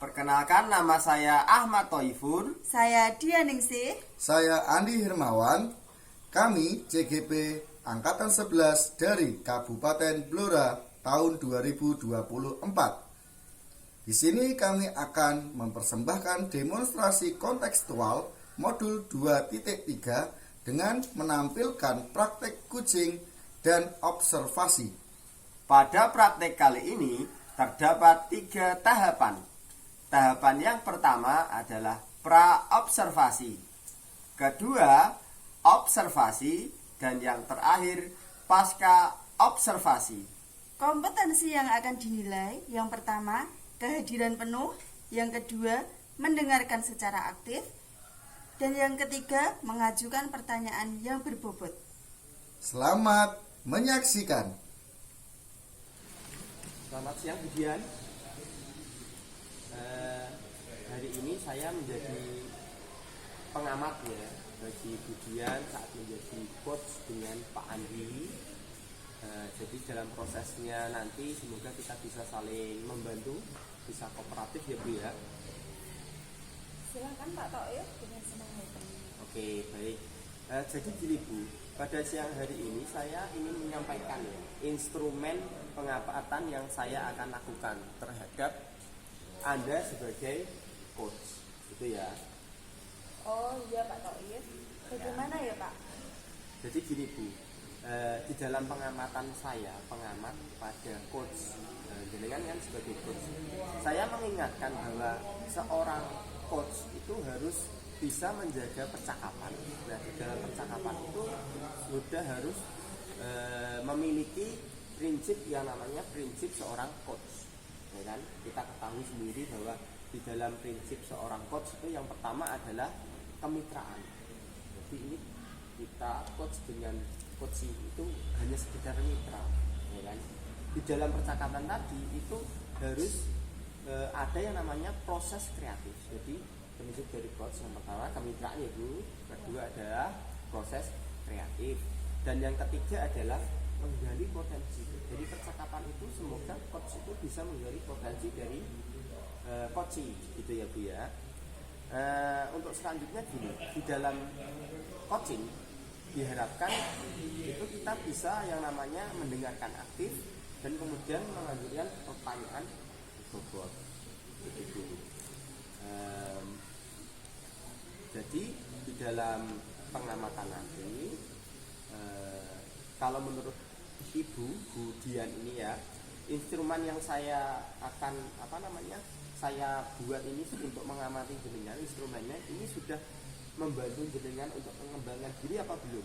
Perkenalkan, nama saya Ahmad Thoifur. Saya Dia Ningsih. Saya Andi Hermawan. Kami CGP Angkatan 11 dari Kabupaten Blora tahun 2024. Di sini kami akan mempersembahkan demonstrasi kontekstual modul 2.3 dengan menampilkan praktek kucing dan observasi. Pada praktek kali ini terdapat 3 tahapan. Tahapan yang pertama adalah pra-observasi, kedua observasi, dan yang terakhir pasca observasi. Kompetensi yang akan dinilai, yang pertama, kehadiran penuh, yang kedua, mendengarkan secara aktif, dan yang ketiga, mengajukan pertanyaan yang berbobot. Selamat menyaksikan. Selamat siang, Budian. Hari ini saya menjadi pengamat ya bagi Budian saat menjadi coach dengan Pak Andi. Jadi dalam prosesnya nanti semoga kita bisa saling membantu, bisa kooperatif ya Bu ya. Silakan Pak Toib dengan senang hati. Oke, baik. Jadi gini Bu, pada siang hari ini saya ingin menyampaikan ya, instrumen pengamatan yang saya akan lakukan terhadap Anda sebagai coach, gitu ya. Oh iya Pak Toib. Bagaimana ya Pak? Jadi gini Bu, di dalam pengamatan saya, pengamat pada coach, jenengan kan sebagai coach, saya mengingatkan bahwa seorang coach itu harus bisa menjaga percakapan. Nah, di dalam percakapan itu sudah harus memiliki prinsip yang namanya prinsip seorang coach. Ya kan? Kita ketahui sendiri bahwa di dalam prinsip seorang coach itu yang pertama adalah kemitraan. Jadi ini kita coach dengan coaching itu hanya sekedar mitra, ya kan? Di dalam percakapan tadi itu harus ada yang namanya proses kreatif. Jadi prinsip dari coach yang pertama kemitraan ya Bu, kedua adalah proses kreatif, dan yang ketiga adalah menggali potensi. Jadi percakapan itu semoga coach itu bisa menggali potensi dari coaching, gitu ya Bu ya. Untuk selanjutnya gini, di dalam coaching diharapkan itu kita bisa yang namanya mendengarkan aktif dan kemudian mengajukan pertanyaan bobot, gitu. Jadi di dalam pengamatan nanti, kalau menurut Ibu Budian ini ya, instrumen yang saya akan saya buat ini untuk mengamati jenengan, instrumennya ini sudah membantu jenengan untuk mengembangkan diri apa belum?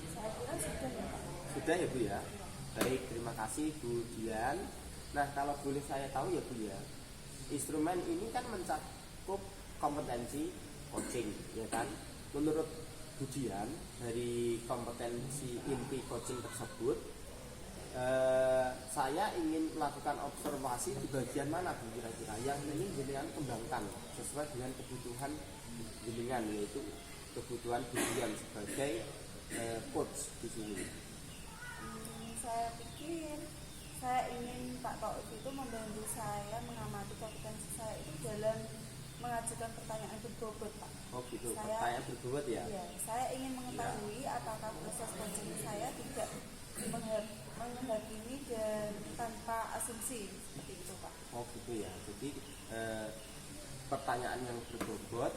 Saya kira sudah ya Pak. Sudah ya Bu ya. Baik, terima kasih Bu Dian. Nah, kalau boleh saya tahu ya Bu ya, instrumen ini kan mencakup kompetensi coaching, ya kan? Menurut Bu Dian, dari kompetensi inti coaching tersebut, saya ingin melakukan observasi di bagian mana Bu kira-kira yang ingin jenengan kembangkan sesuai dengan kebutuhan jenengan, yaitu kebutuhan Bu Dian sebagai coach di sini. Saya pikir saya ingin Pak Toib itu membantu saya mengamati kompetensi saya itu dalam mengajukan pertanyaan berbobot Pak. Oh gitu, pertanyaan berbobot ya? Iya, saya ingin mengetahui apakah proses coaching saya tidak menghakimi dan tanpa asumsi, seperti itu Pak. Oh gitu ya, jadi pertanyaan yang berbobot,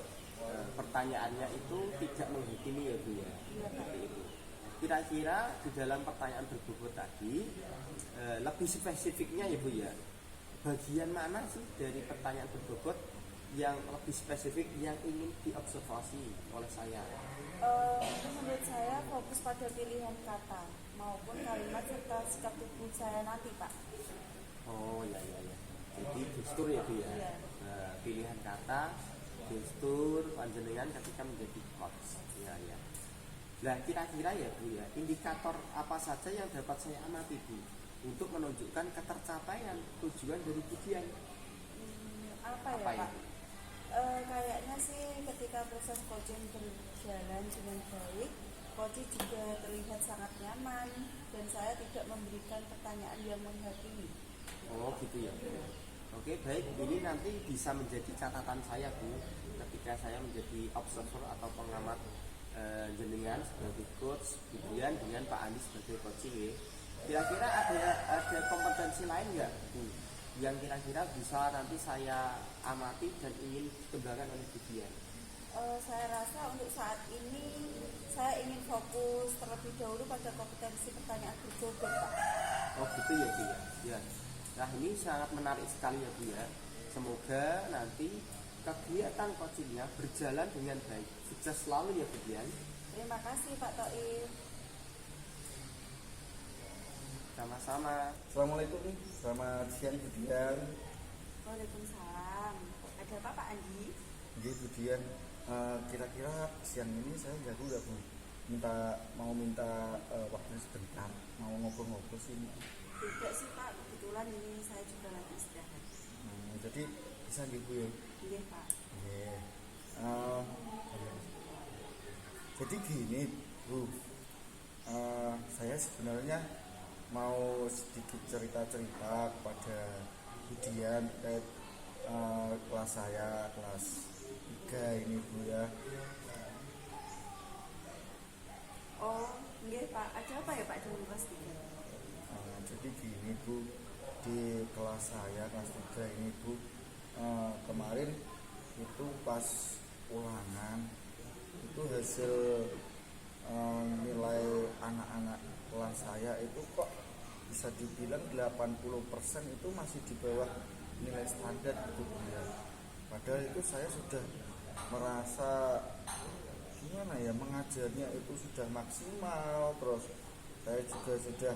pertanyaannya itu tidak menghakimi ya Bu ya? Iya Pak. Seperti itu. Kira-kira di dalam pertanyaan berbobot tadi, lebih spesifiknya ya Bu ya, bagian mana sih dari pertanyaan berbobot yang lebih spesifik yang ingin diobservasi oleh saya? Menurut saya fokus pada pilihan kata maupun kalimat serta sikap tubuh saya nanti Pak. Oh ya. Jadi gestur ya Bu ya? Iya. Pilihan kata, gestur, panjenengan ketika menjadi coach. Ya. Nah, kira-kira ya Bu ya, indikator apa saja yang dapat saya amati Bu untuk menunjukkan ketercapaian tujuan dari Budian? Apa ya Pak? Kayaknya sih ketika proses coaching berjalan dengan baik, coach juga terlihat sangat nyaman dan saya tidak memberikan pertanyaan yang menghakimi. Oh gitu ya. Oke baik, ini nanti bisa menjadi catatan saya Bu ketika saya menjadi observer atau pengamat jenengan sebagai coach, kemudian dengan Pak Andi sebagai coaching. Kira-kira ada kompetensi lain nggak Bu yang kira-kira bisa nanti saya amati dan ingin dikembangkan oleh Bu Dian? Saya rasa untuk saat ini saya ingin fokus terlebih dahulu pada kompetensi pertanyaan berjoget, Pak. Oh gitu ya Bu ya. Ya. Nah ini sangat menarik sekali ya Bu ya. Semoga nanti kegiatan coachingnya berjalan dengan baik. Sukses selalu ya Bu Dian. Terima kasih Pak Toib. Sama-sama. Assalamualaikum, selamat siang Bu Dian. Waalaikumsalam. Ada apa Pak Andi? Oke Bu Dian, kira-kira siang ini saya ganggu nggak Bu? Mau minta waktunya sebentar, mau ngobrol-ngobrol sih. Tidak sih Pak, kebetulan ini saya juga lagi istirahat. Jadi bisa gitu ya? Iya Pak. Iya. Jadi gini Bu, saya sebenarnya mau sedikit cerita-cerita kepada Bu Dian terkait kelas saya, kelas 3 ini Bu ya. Oh, iya Pak. Ada apa ya Pak dengan kelas 3? Jadi gini Bu, di kelas saya kelas 3 ini Bu, kemarin itu pas ulangan itu hasil nilai anak-anak kelas saya itu kok bisa dibilang 80% itu masih di bawah nilai standar gitu Bu ya. Padahal itu saya sudah merasa gimana ya, mengajarnya itu sudah maksimal, terus saya juga sudah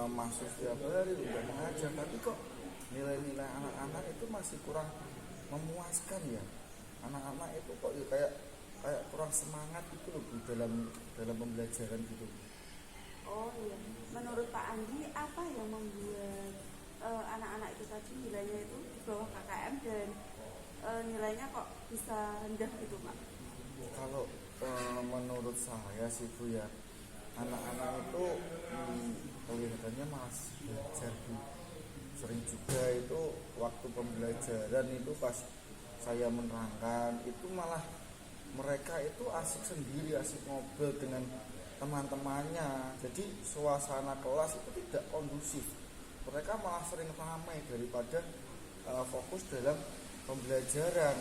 masuk setiap hari udah mengajar, tapi kok nilai-nilai anak-anak itu masih kurang memuaskan ya. Anak-anak itu kok ya kayak kurang semangat gitu loh Bu, dalam pembelajaran gitu. Oh iya. Menurut Pak Andi, apa yang membuat anak-anak itu tadi nilainya itu di bawah KKM dan nilainya kok bisa rendah gitu Pak? Kalau menurut saya sih Bu ya, anak-anak itu kelihatannya malas belajar Bu. Sering juga itu waktu pembelajaran itu pas saya menerangkan itu malah mereka itu asik sendiri, asik ngobrol dengan teman-temannya. Jadi suasana kelas itu tidak kondusif. Mereka malah sering ramai daripada fokus dalam pembelajaran.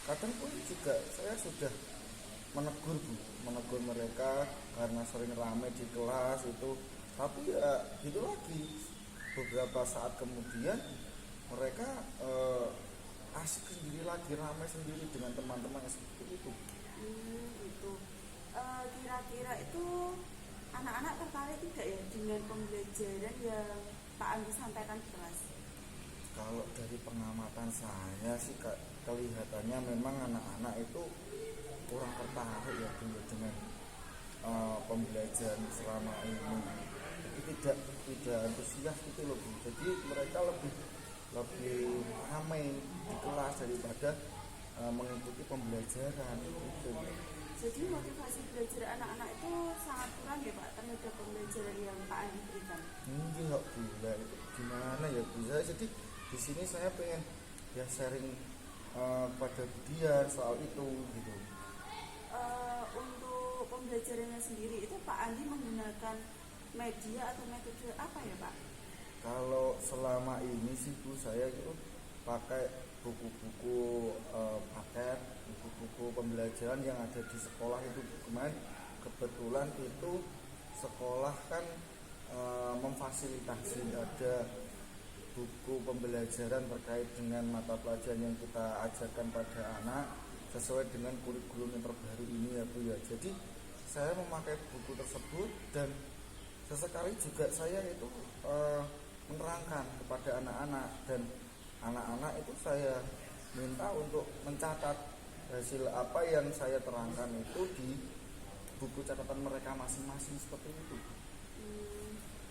Kadang pun juga saya sudah menegur mereka karena sering ramai di kelas itu. Tapi ya gitu lagi, beberapa saat kemudian mereka asik sendiri lagi, ramai sendiri dengan teman-teman seperti itu. Itu kira-kira itu anak-anak tertarik tidak ya dengan pembelajaran yang Pak Andi sampaikan di kelas? Kalau dari pengamatan saya sih kelihatannya memang anak-anak itu kurang tertarik ya dengan pembelajaran selama ini. Jadi tidak antusias gitu loh Bu. Jadi mereka lebih ramai di kelas daripada mengikuti pembelajaran gitu. Jadi motivasi belajar anak-anak itu sangat kurang ya Pak terhadap pembelajaran yang Pak Andi berikan. Enggak Bu, itu gimana ya Bu? Jadi di sini saya pengen ya sharing pada dia soal itu gitu. Untuk pembelajarannya sendiri itu Pak Andi menggunakan media atau metode apa ya Pak? Kalau selama ini sih Bu, saya itu pakai buku-buku paket, buku-buku pembelajaran yang ada di sekolah itu. Kemarin kebetulan itu sekolah kan memfasilitasi ada buku pembelajaran terkait dengan mata pelajaran yang kita ajarkan pada anak sesuai dengan kurikulum yang terbaru ini ya Bu ya. Jadi saya memakai buku tersebut dan sesekali juga saya itu menerangkan kepada anak-anak, dan anak-anak itu saya minta untuk mencatat hasil apa yang saya terangkan itu di buku catatan mereka masing-masing seperti itu.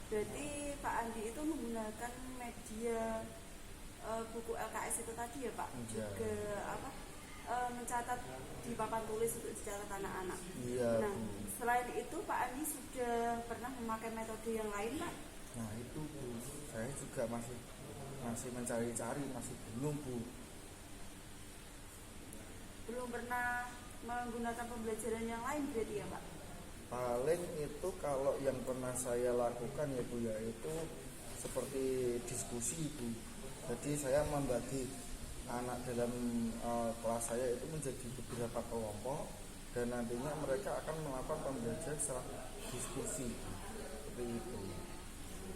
Berarti Pak Andi itu menggunakan media buku LKS itu tadi ya Pak? Ya. Juga mencatat di papan tulis untuk dicatat anak-anak. Iya Nah, Bu. Selain itu Pak Andi sudah pernah memakai metode yang lain Pak? Nah itu Bu, saya juga masih mencari-cari, masih bingung Bu. Belum pernah menggunakan pembelajaran yang lain berarti ya Pak? Paling itu kalau yang pernah saya lakukan ya Bu ya, itu seperti diskusi Bu. Jadi saya membagi anak dalam kelas saya itu menjadi beberapa kelompok, dan nantinya mereka akan melakukan pembelajaran secara diskusi seperti itu.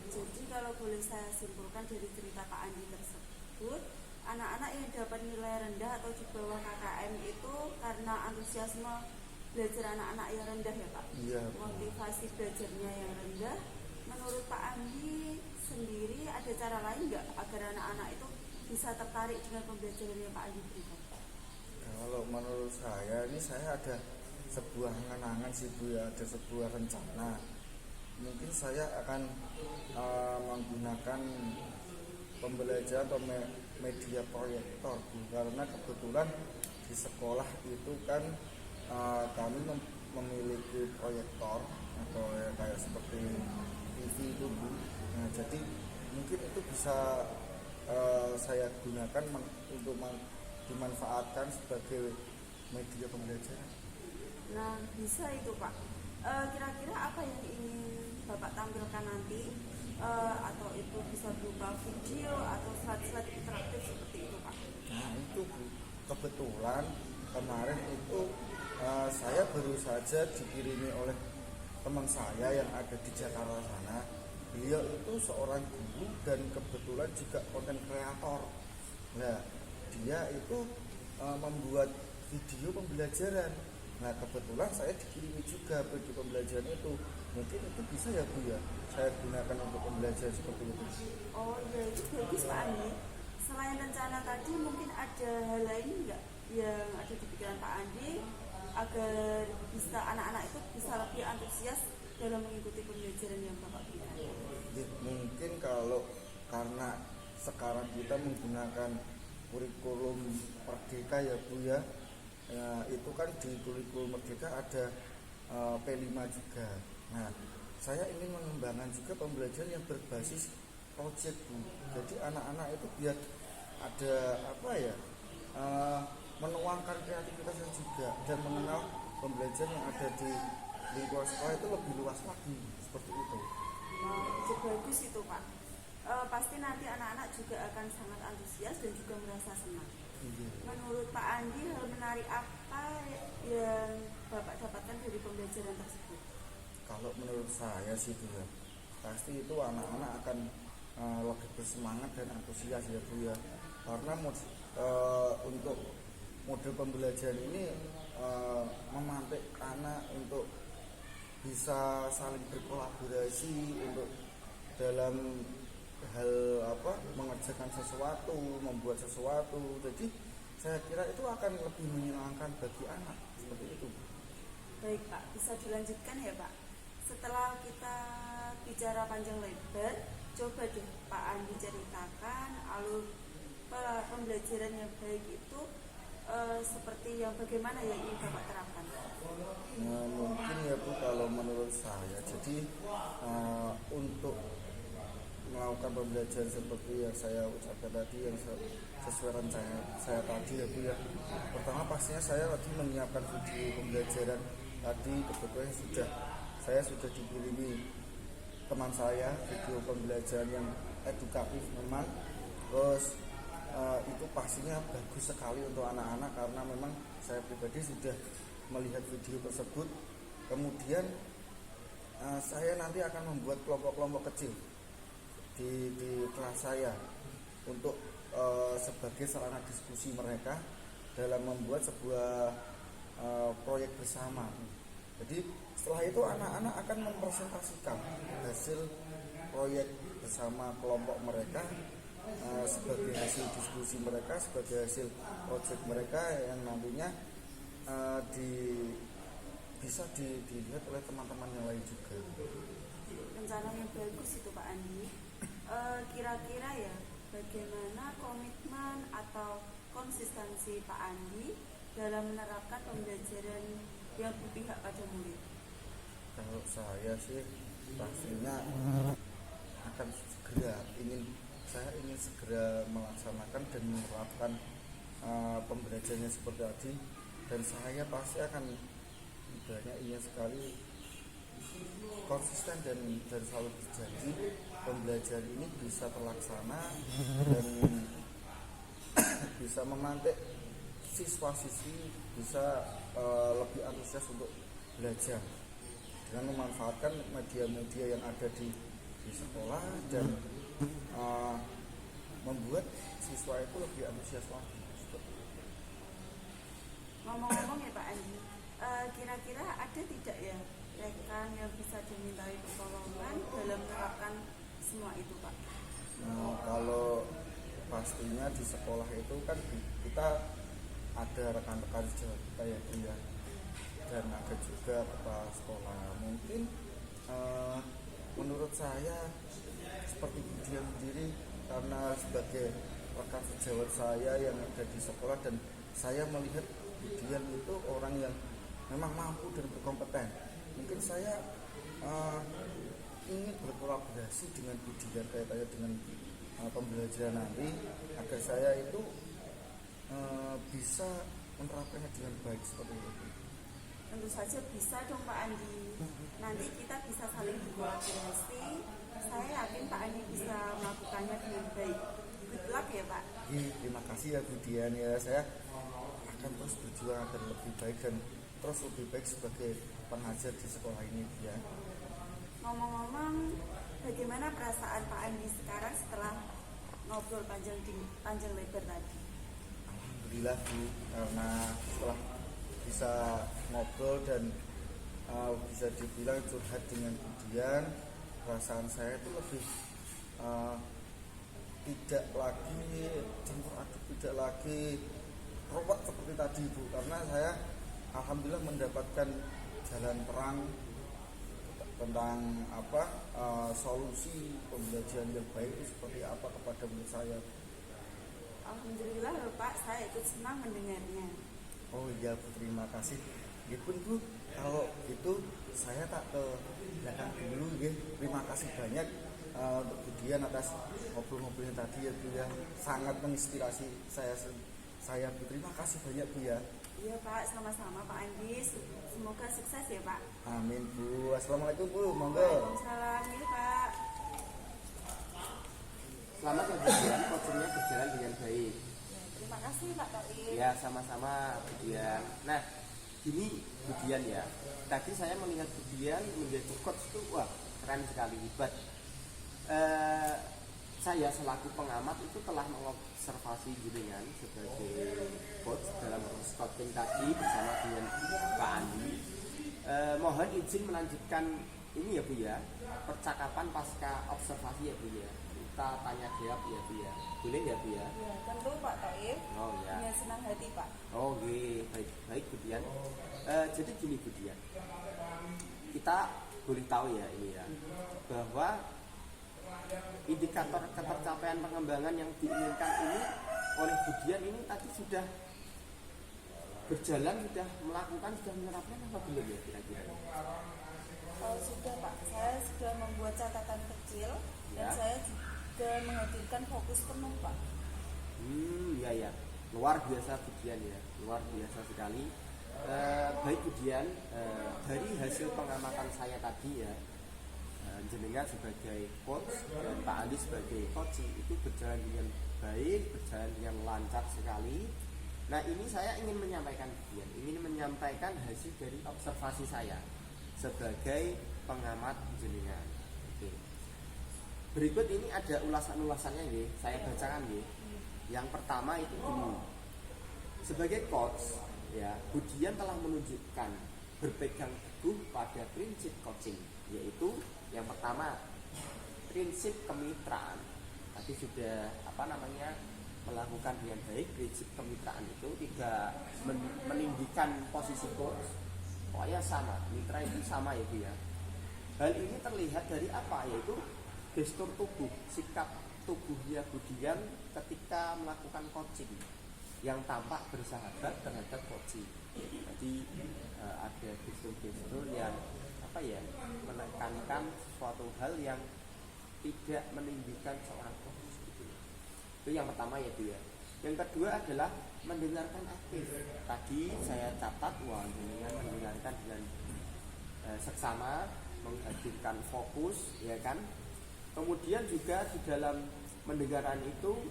Jadi kalau boleh saya simpulkan dari cerita Pak Andi tersebut, anak-anak yang dapat nilai rendah atau di bawah KKM itu karena antusiasme belajar anak-anak yang rendah ya Pak? Iya Bu. Motivasi belajarnya yang rendah. Menurut Pak Andi sendiri ada cara lain nggak agar anak-anak itu bisa tertarik dengan pembelajaran yang Pak Andi berikan? Kalau menurut saya ini saya ada sebuah angan-angan sih Bu ya, ada sebuah rencana. Mungkin saya akan menggunakan pembelajaran atau media proyektor Bu, karena kebetulan di sekolah itu kan kami memiliki proyektor atau ya kayak seperti TV itu Bu. Nah jadi mungkin itu bisa saya gunakan untuk dimanfaatkan sebagai media pembelajaran. Nah bisa itu Pak. Kira-kira apa yang ingin Bapak tampilkan nanti? Atau itu bisa berupa video atau slide-slide interaktif seperti itu Pak? Nah itu Bu, kebetulan kemarin itu saya baru saja dikirimi oleh teman saya yang ada di Jakarta sana. Beliau itu seorang guru dan kebetulan juga konten kreator. Nah dia itu membuat video pembelajaran. Nah kebetulan saya dikirimi juga video pembelajaran itu. Mungkin itu bisa ya Bu ya, saya gunakan untuk pembelajaran seperti itu. Oh ya itu bagus Pak Andi. Selain rencana tadi mungkin ada hal lain nggak yang ada di pikiran Pak Andi agar bisa anak-anak itu bisa lebih antusias dalam mengikuti pembelajaran yang Bapak berikan? Ya, mungkin kalau karena sekarang kita menggunakan kurikulum Merdeka ya Bu ya, itu kan di kurikulum Merdeka ada P5 juga. Nah saya ingin mengembangkan juga pembelajaran yang berbasis project Bu. Jadi anak-anak itu biar ada apa ya, menuangkan kreativitasnya juga dan mengenal pembelajaran yang ada di lingkungan sekolah itu lebih luas lagi seperti itu. Itu bagus itu Pak. Pasti nanti anak-anak juga akan sangat antusias dan juga merasa senang. Iya. Menurut Pak Andi, hal menarik apa yang Bapak dapatkan dari pembelajaran tersebut? Kalau menurut saya sih Bu ya, pasti itu anak-anak akan lebih bersemangat dan antusias ya Bu ya, karena untuk model pembelajaran ini memantik anak untuk bisa saling berkolaborasi untuk dalam hal apa, mengerjakan sesuatu, membuat sesuatu. Jadi saya kira itu akan lebih menyenangkan bagi anak seperti itu. Baik Pak, bisa dilanjutkan ya Pak. Setelah kita bicara panjang lebar, coba deh Pak Andi ceritakan alur pembelajaran yang baik itu seperti yang bagaimana yang ingin Bapak terapkan. Nah, mungkin ya Bu, kalau menurut saya, jadi untuk melakukan pembelajaran seperti yang saya ucapkan tadi, yang sesuai rencana saya tadi ya Bu ya. Pertama pastinya saya lagi menyiapkan video pembelajaran tadi, kebetulan saya sudah dikirimi teman saya video pembelajaran yang edukatif memang. Terus itu pastinya bagus sekali untuk anak-anak karena memang saya pribadi sudah melihat video tersebut. Kemudian saya nanti akan membuat kelompok-kelompok kecil di kelas saya untuk sebagai sarana diskusi mereka dalam membuat sebuah proyek bersama. Jadi setelah itu anak-anak akan mempresentasikan hasil proyek bersama kelompok mereka sebagai hasil diskusi mereka, sebagai hasil proyek mereka yang nantinya bisa dilihat oleh teman-teman yang lain juga. Rencana yang bagus itu Pak Andi. Kira-kira ya bagaimana komitmen atau konsistensi Pak Andi dalam menerapkan pembelajaran yang berpihak pada murid? Kalau saya sih pastinya akan saya ingin segera melaksanakan dan menerapkan pembelajarannya seperti tadi, dan saya pasti akan ibaratnya ingin sekali konsisten dan selalu berjanji pembelajaran ini bisa terlaksana dan bisa memantik siswa-siswi bisa lebih antusias untuk belajar dengan memanfaatkan media-media yang ada di sekolah dan membuat siswa itu lebih antusias lagi. Ngomong-ngomong ya Pak Andi, kira-kira ada tidak ya rekan yang bisa dimintai pertolongan dalam menerapkan semua itu Pak? Nah, kalau pastinya di sekolah itu kan kita ada rekan-rekan sejawat kita ya Bu ya, dan ada juga kepala sekolah. Mungkin menurut saya seperti dia sendiri, karena sebagai rekan sejawat saya yang ada di sekolah dan saya melihat Budian itu orang yang memang mampu dan berkompeten. Mungkin saya ingin berkolaborasi dengan Budian kaitannya dengan pembelajaran nanti agar saya itu bisa menerapkannya dengan baik seperti itu. Tentu saja bisa dong Pak Andi. Nanti kita bisa saling berkolaborasi. Saya yakin Pak Andi bisa melakukannya dengan baik. Good luck ya Pak. Terima kasih ya Budian ya. Saya akan terus berjuang agar lebih baik dan terus lebih baik sebagai pengajar di sekolah ini ya. Ngomong-ngomong, bagaimana perasaan Pak Andi sekarang setelah ngobrol panjang lebar tadi? Alhamdulillah Bu, karena setelah bisa ngobrol dan bisa dibilang curhat dengan Budian, perasaan saya itu lebih tidak lagi campur aduk, tidak lagi ruwet seperti tadi Bu, karena saya alhamdulillah mendapatkan jalan terang tentang solusi pembelajaran yang baik itu seperti apa kepada murid saya. Alhamdulillah loh Pak, saya ikut senang mendengarnya. Oh iya Bu, terima kasih. Ya pun Bu, kalau itu saya tak ke belakang dulu ya. Terima kasih banyak untuk Budian atas ngobrol-ngobrolnya tadi ya Bu ya. Sangat menginspirasi saya Bu. Terima kasih banyak Bu ya. Iya Pak, sama-sama Pak Andi. Semoga sukses ya Pak. Amin Bu. Assalamualaikum Bu. Monggo. Waalaikumsalam. Ini Pak. Selamat ya Budian, coachingnya berjalan dengan baik. Terima kasih Pak Taib. Ya sama-sama Budian. Nah gini Budian ya, tadi saya melihat Budian menjadi coach itu wah keren sekali, hebat. Saya selaku pengamat itu telah mengobservasi jenengan sebagai coach dalam coaching tadi bersama dengan Pak Andi. Mohon izin melanjutkan ini ya Bu ya, percakapan pasca observasi ya Bu ya. Kita tanya jawab ya Bu ya. Boleh ya Bu ya? Ya, tentu Pak Taib. Oh ya. Dengan senang hati Pak. Oh baik Budian. Jadi gini Budian, kita boleh tahu ya ini ya, bahwa indikator ketercapaian pengembangan yang diinginkan ini oleh Budian ini tadi sudah berjalan, sudah melakukan, sudah menerapkan apa belum ya kira-kira? Sudah Pak, saya sudah membuat catatan kecil dan Ya. saya juga menghadirkan fokus penuh Pak. Ya luar biasa Budian ya, luar biasa sekali. Baik Budian, dari hasil pengamatan saya tadi ya, jenengan sebagai coach dan Pak Andi sebagai coach itu berjalan dengan baik, berjalan dengan lancar sekali. Nah ini saya ingin menyampaikan Budian, ingin menyampaikan hasil dari observasi saya sebagai pengamat jenengan. Oke. Berikut ini ada ulasan-ulasannya ya, saya bacakan ya. Yang pertama itu gini, sebagai coach ya, Budian telah menunjukkan berpegang teguh pada prinsip coaching, yaitu yang pertama prinsip kemitraan. Tadi sudah melakukan dengan baik prinsip kemitraan itu, tidak meninggikan posisi coach. Pokoknya sama, mitra itu sama ya Bu ya. Hal ini terlihat dari apa? Yaitu gestur tubuh, sikap tubuhnya Budian ketika melakukan coaching yang tampak bersahabat terhadap coaching. Jadi ada gestur-gestur yang apa ya, menekankan suatu hal yang tidak menimbulkan seorang coach gitu. Itu yang pertama ya Bu ya. Yang kedua adalah mendengarkan aktif. Tadi saya catat, wah dengan mendengarkan dengan seksama, menghadirkan fokus, ya kan. Kemudian juga di dalam mendengarkan itu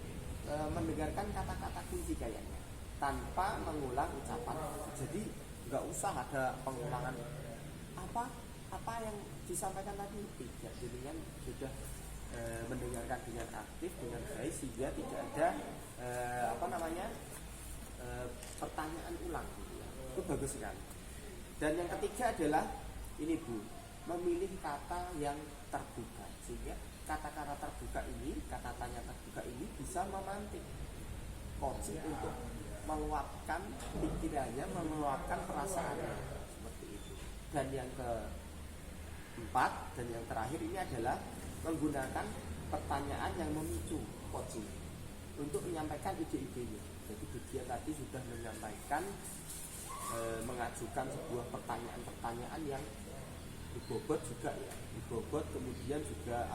mendengarkan kata-kata kunci kayaknya, tanpa mengulang ucapan. Jadi nggak usah ada pengulangan apa yang disampaikan tadi, tidak. Jadi kan sudah mendengarkan dengan aktif, dengan baik, sehingga tidak ada pertanyaan ulang gitu ya. Itu bagus sekali. Dan yang ketiga adalah ini Bu, memilih kata yang terbuka, sehingga kata-kata terbuka ini, kata tanya terbuka ini bisa memantik coaching untuk meluapkan pikirannya, meluapkan perasaannya, seperti itu. Dan yang keempat dan yang terakhir ini adalah menggunakan pertanyaan yang memicu coaching untuk menyampaikan ide-idenya. Jadi dia tadi sudah menyampaikan, mengajukan sebuah pertanyaan-pertanyaan yang dibobot juga ya, dibobot, kemudian juga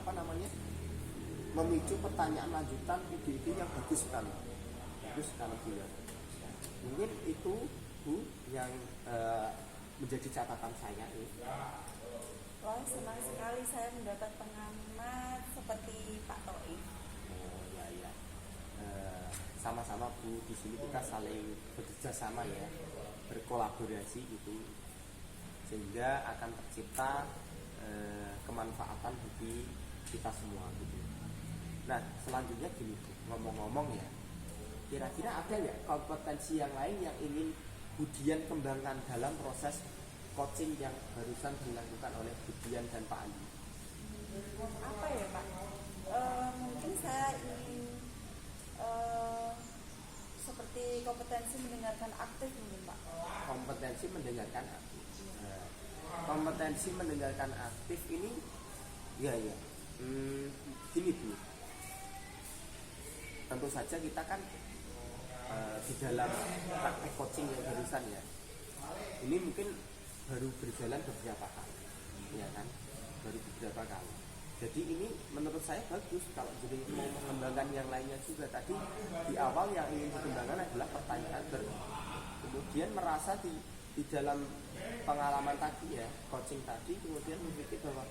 memicu pertanyaan lanjutan, ide-ide yang bagus sekali Bu ya. Mungkin itu Bu yang menjadi catatan saya ini. Wah, senang sekali saya mendapat pengamat seperti Pak Toib. Oh ya. Sama-sama Bu, di sini kita saling bekerja sama ya, berkolaborasi gitu, sehingga akan tercipta kemanfaatan bagi kita semua gitu. Nah selanjutnya gini Bu, ngomong-ngomong ya, kira-kira ada nggak kompetensi yang lain yang ingin Budian kembangkan dalam proses coaching yang barusan dilakukan oleh Budian dan Pak Andi? Apa ya Pak? Mungkin saya ingin seperti kompetensi mendengarkan aktif mungkin Pak. Kompetensi mendengarkan aktif. Kompetensi mendengarkan aktif ini ya. Gini Bu, tentu saja kita kan di dalam praktek coaching yang barusan ya, ini mungkin baru berjalan beberapa kali, ya kan, baru beberapa kali. Jadi ini menurut saya bagus kalau jadi mau mengembangkan yang lainnya juga. Tadi di awal yang ingin dikembangkan adalah pertanyaan kemudian merasa di dalam pengalaman tadi ya, coaching tadi, kemudian berpikir bahwa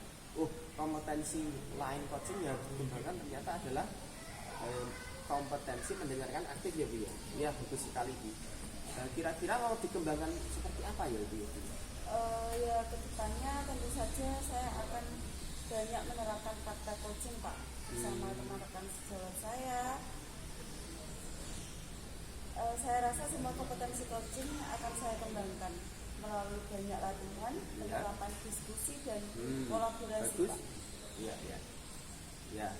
kompetensi lain coaching yang dikembangkan ternyata adalah kompetensi mendengarkan aktif ya Bu ya. Ya bagus sekali Bu. Kira-kira mau dikembangkan seperti apa ya Bu? Ya kedepannya tentu saja saya akan banyak menerapkan praktek coaching Pak bersama teman-teman sejawat saya. Saya rasa semua kompetensi coaching akan saya kembangkan melalui banyak latihan, penerapan diskusi dan kolaborasi bagus. Pak. Ya.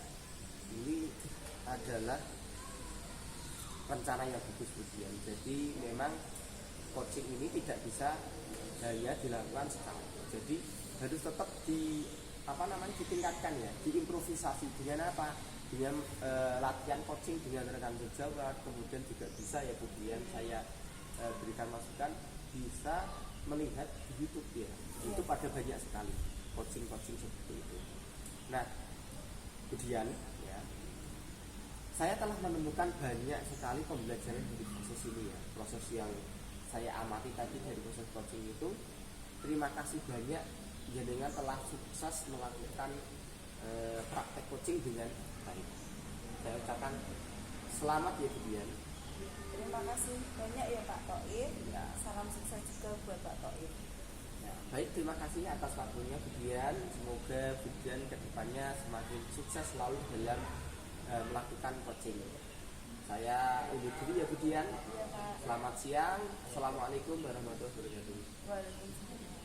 Ini adalah rencana yang bagus Budian. Jadi memang coaching ini tidak bisa hanya dilakukan sekali. Jadi harus tetap ditingkatkan ya, diimprovisasi dengan apa? Dengan latihan coaching dengan rekan sejawat, kemudian juga bisa ya Budian saya berikan masukan, bisa melihat di YouTube ya. Itu pada banyak sekali coaching seperti itu. Nah, Budian ya, saya telah menemukan banyak sekali pembelajaran dari proses ini ya, proses yang saya amati tadi dari proses coaching itu. Terima kasih banyak jenengan telah sukses melakukan praktek coaching dengan baik. Saya ucapkan selamat ya Budian. Terima kasih banyak ya Pak Toib. Ya. Salam sukses juga buat Pak Toib. Ya, baik, terima kasih atas waktunya Budian. Semoga Budian kedepannya semakin sukses selalu dalam melakukan coaching. Saya undur diri ya Budian. Ya, Pak. Selamat siang. Assalamualaikum warahmatullahi wabarakatuh. Waalaikumsalam.